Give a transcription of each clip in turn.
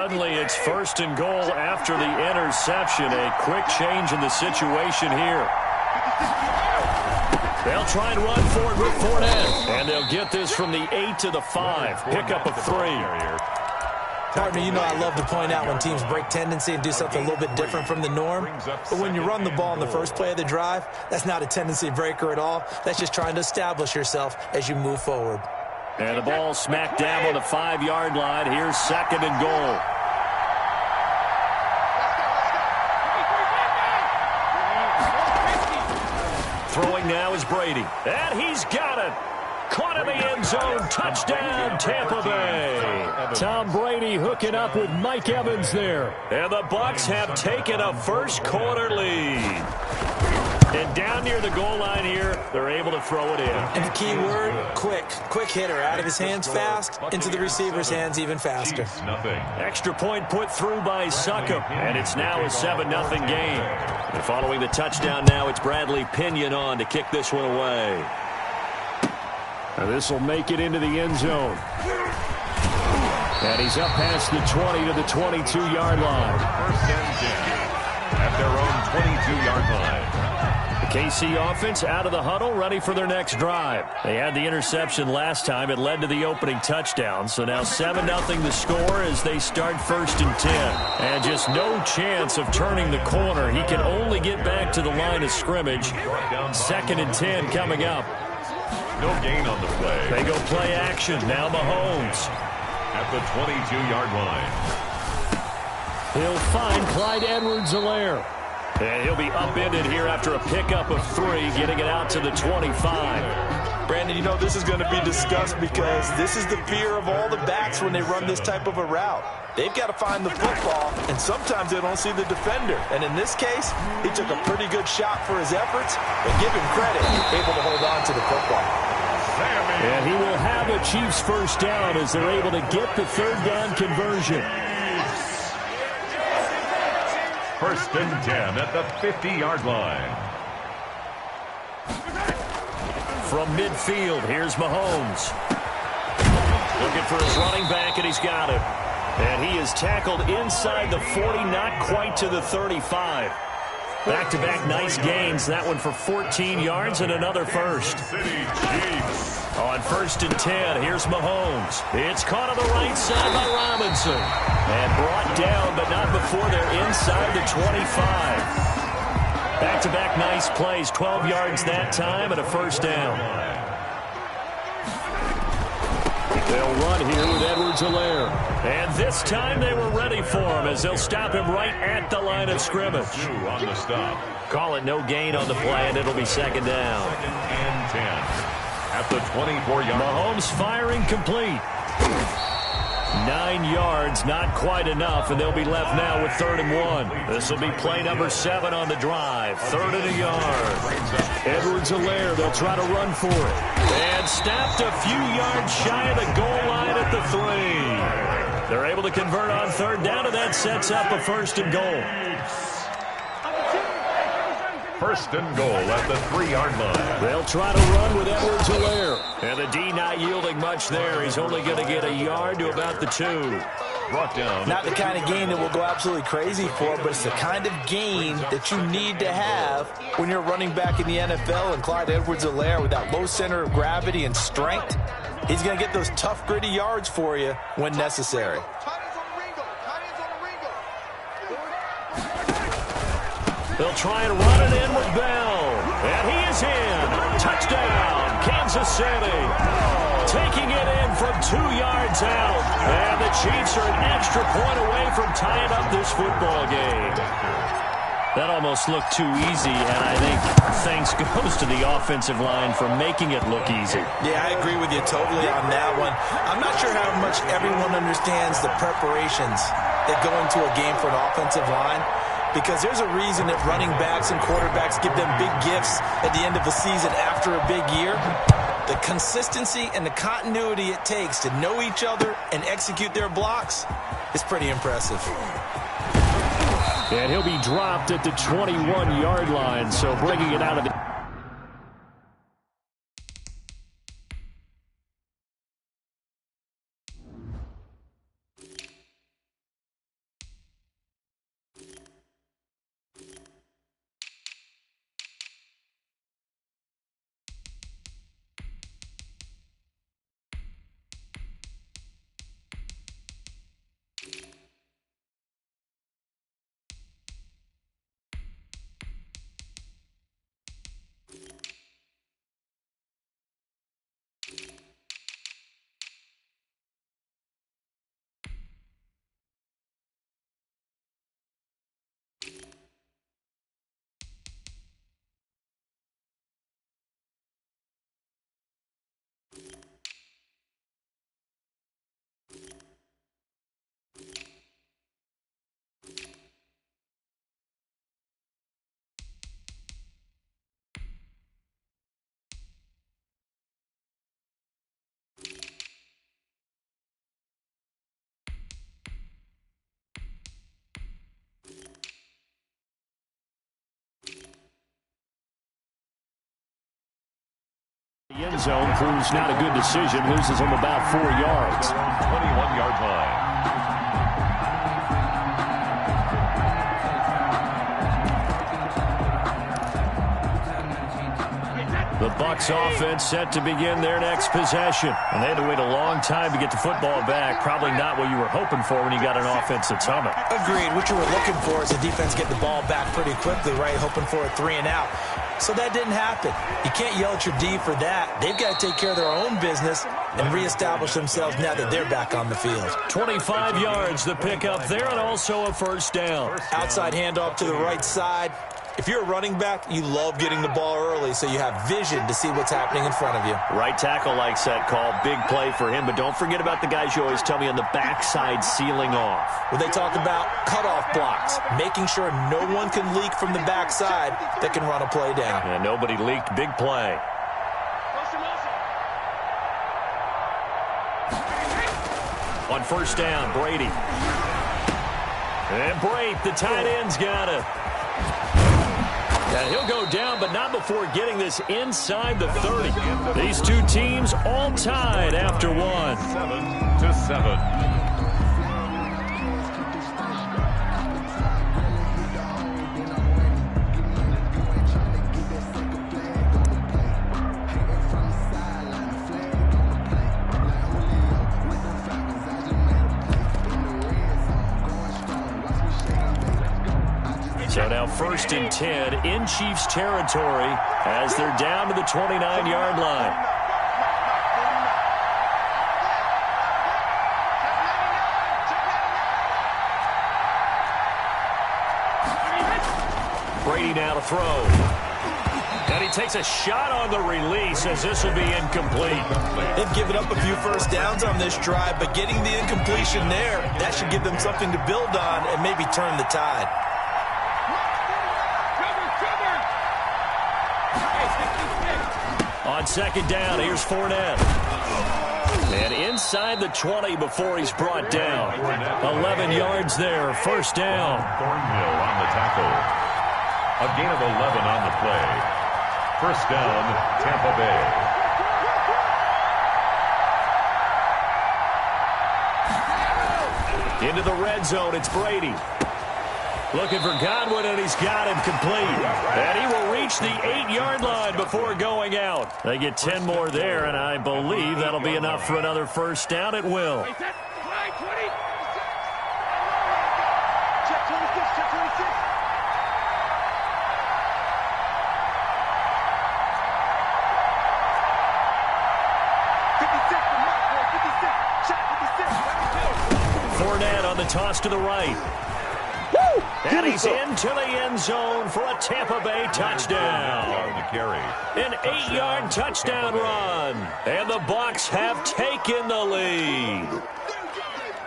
Suddenly, it's 1st and goal after the interception. A quick change in the situation here. They'll try and run for it with Fournette. And they'll get this from the 8 to the 5. Pickup of 3. Partner, you know I love to point out when teams break tendency and do something a little bit different from the norm. But when you run the ball in the first play of the drive, that's not a tendency breaker at all. That's just trying to establish yourself as you move forward. And the ball smack dab on the 5-yard line. Here's 2nd and goal. Throwing now is Brady. And he's got it. Caught in the end zone. Touchdown, Tampa Bay. Tom Brady hooking up with Mike Evans there. And the Bucs have taken a first-quarter lead. And down near the goal line here, they're able to throw it in. And the key word, quick. Quick hitter. Out of his hands fast, into the receiver's hands even faster. Extra point put through by Succop. And it's now a 7-0 game. And following the touchdown now, it's Bradley Pinion on to kick this one away. And this will make it into the end zone. And he's up past the 20 to the 22-yard line. 1st and 10 at their own 22-yard line. The KC offense out of the huddle, ready for their next drive. They had the interception last time. It led to the opening touchdown. So now 7-0 the score as they start 1st and 10. And just no chance of turning the corner. He can only get back to the line of scrimmage. 2nd and 10 coming up. No gain on the play. They go play action. Now Mahomes. At the 22-yard line. He'll find Clyde Edwards-Helaire. And he'll be upended here after a pickup of 3, getting it out to the 25. Brandon, you know this is going to be discussed because this is the fear of all the backs when they run this type of a route. They've got to find the football, and sometimes they don't see the defender. And in this case, he took a pretty good shot for his efforts, but give him credit, able to hold on to the football. And he will have a Chiefs first down as they're able to get the 3rd down conversion. 1st and 10 at the 50-yard line. From midfield, here's Mahomes. Looking for his running back, and he's got him. And he is tackled inside the 40, not quite to the 35. Back-to-back nice gains. That one for 14 yards and another first. On 1st and 10, here's Mahomes. It's caught on the right side by Robinson. And brought down, but not before they're inside the 25. Back-to-back nice plays. 12 yards that time and a first down. They'll run here with Edwards-Helaire. And this time they were ready for him as they'll stop him right at the line of scrimmage. On the stop. Call it no gain on the play, and it'll be 2nd down. 2nd and 10 at the 24-yard line. Mahomes firing complete. 9 yards, not quite enough, and they'll be left now with 3rd and 1. This will be play number 7 on the drive. 3rd and a yard. Edwards-Helaire, they'll try to run for it. And stopped a few yards shy of the goal line at the 3. They're able to convert on 3rd down, and that sets up a 1st and goal. 1st and goal at the 3-yard line. They'll try to run with Edwards-Helaire. And the D not yielding much there. He's only going to get a yard to about the 2. Brought down. Not the kind of gain that will go absolutely crazy for, but it's the kind of gain that you need to have when you're running back in the NFL. And Clyde Edwards-Helaire, with that low center of gravity and strength, he's going to get those tough, gritty yards for you when necessary. They'll try and run it in with Bell. And he is in. Touchdown, Kansas City. Taking it in from 2 yards out. And the Chiefs are an extra point away from tying up this football game. That almost looked too easy, and I think thanks goes to the offensive line for making it look easy. Yeah, I agree with you totally on that one. I'm not sure how much everyone understands the preparations that go into a game for an offensive line, because there's a reason that running backs and quarterbacks give them big gifts at the end of a season after a big year. The consistency and the continuity it takes to know each other and execute their blocks is pretty impressive. And he'll be dropped at the 21-yard line, so bringing it out of the The end zone proves not a good decision. Loses him about 4 yards. 21-yard line. The Bucs offense set to begin their next possession. And they had to wait a long time to get the football back. Probably not what you were hoping for when you got an offense that's humming. Agreed. What you were looking for is a defense get the ball back pretty quickly, right? Hoping for a 3 and out. So that didn't happen. You can't yell at your D for that. They've got to take care of their own business and reestablish themselves now that they're back on the field. 25 yards the pickup there, and also a first down. Outside handoff to the right side. If you're a running back, you love getting the ball early so you have vision to see what's happening in front of you. Right tackle likes that call. Big play for him, but don't forget about the guys you always tell me on the backside sealing off. Well, they talk about cutoff blocks, making sure no one can leak from the backside that can run a play down. And nobody leaked. Big play. On first down, Brady. And Brate, the tight end's got it. And he'll go down, but not before getting this inside the 30. These two teams all tied after one. 7-7. So now 1st and 10 in Chiefs territory as they're down to the 29-yard line. Brady now to throw. And he takes a shot on the release as this will be incomplete. They've given up a few first downs on this drive, but getting the incompletion there, that should give them something to build on and maybe turn the tide. On second down, here's Fournette. And inside the 20 before he's brought down. 11 yards there, first down. Thornhill on the tackle. A gain of 11 on the play. First down, Tampa Bay. Into the red zone, it's Brady. Looking for Godwin, and he's got him complete. And he will reach the 8-yard line before going out. They get 10 more there, and I believe that'll be enough for another first down. It will. Fournette on the toss to the right. And he's into the end zone for a Tampa Bay touchdown. An 8-yard touchdown run. And the Bucs have taken the lead.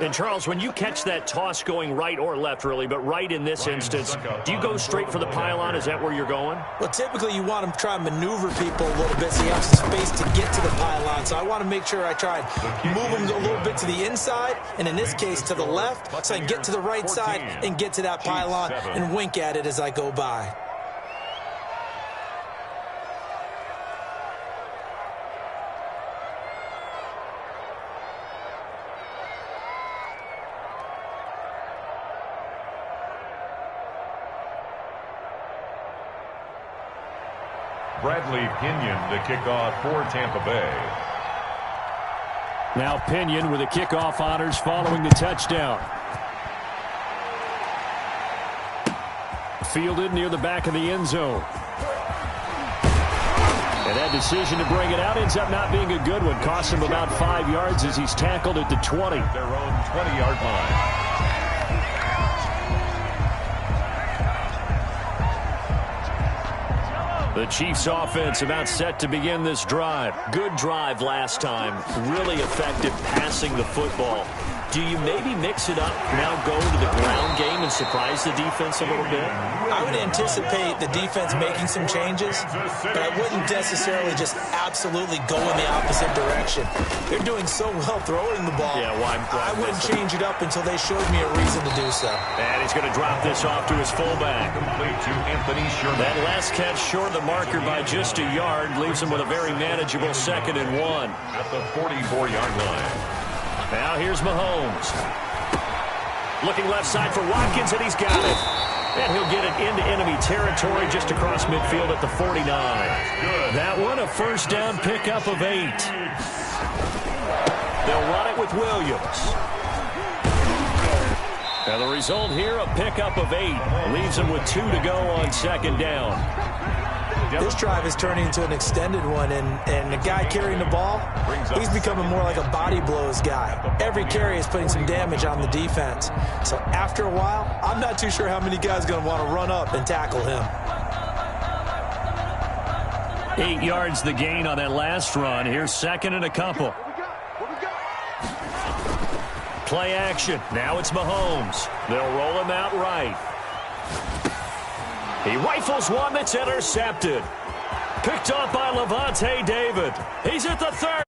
And, Charles, when you catch that toss going right or left, really, but right in this instance, do you go straight for the pylon? Is that where you're going? Well, typically you want to try and maneuver people a little bit so you have some space to get to the pylon. So I want to make sure I try and move them a little bit to the inside, and in this case to the left, so I can get to the right side and get to that pylon and wink at it as I go by. Bradley Pinion to kick off for Tampa Bay. Now Pinion with the kickoff honors following the touchdown. Fielded near the back of the end zone. And that decision to bring it out ends up not being a good one. Cost him about 5 yards as he's tackled at the 20. Their own 20-yard line. The Chiefs offense about set to begin this drive. Good drive last time. Really effective passing the football. Do you maybe mix it up, now go to the ground game and surprise the defense a little bit? I would anticipate the defense making some changes, but I wouldn't necessarily just absolutely go in the opposite direction. They're doing so well throwing the ball. Yeah, why I wouldn't change it up until they showed me a reason to do so. And he's going to drop this off to his fullback. Complete to Anthony Sherman. That last catch short of the marker by just a yard leaves him with a very manageable 2nd and 1. At the 44-yard line. Now here's Mahomes. Looking left side for Watkins, and he's got it. And he'll get it into enemy territory just across midfield at the 49. That one, a first down pickup of 8. They'll run it with Williams. Now the result here, a pickup of 8. Leaves them with 2 to go on 2nd down. This drive is turning into an extended one, and the guy carrying the ball, he's becoming more like a body blows guy. Every carry is putting some damage on the defense. So after a while, I'm not too sure how many guys are going to want to run up and tackle him. 8 yards the gain on that last run. Here's 2nd and a couple. Play action. Now it's Mahomes. They'll roll him out right. He rifles one that's intercepted. Picked off by Levante David. He's at the 30.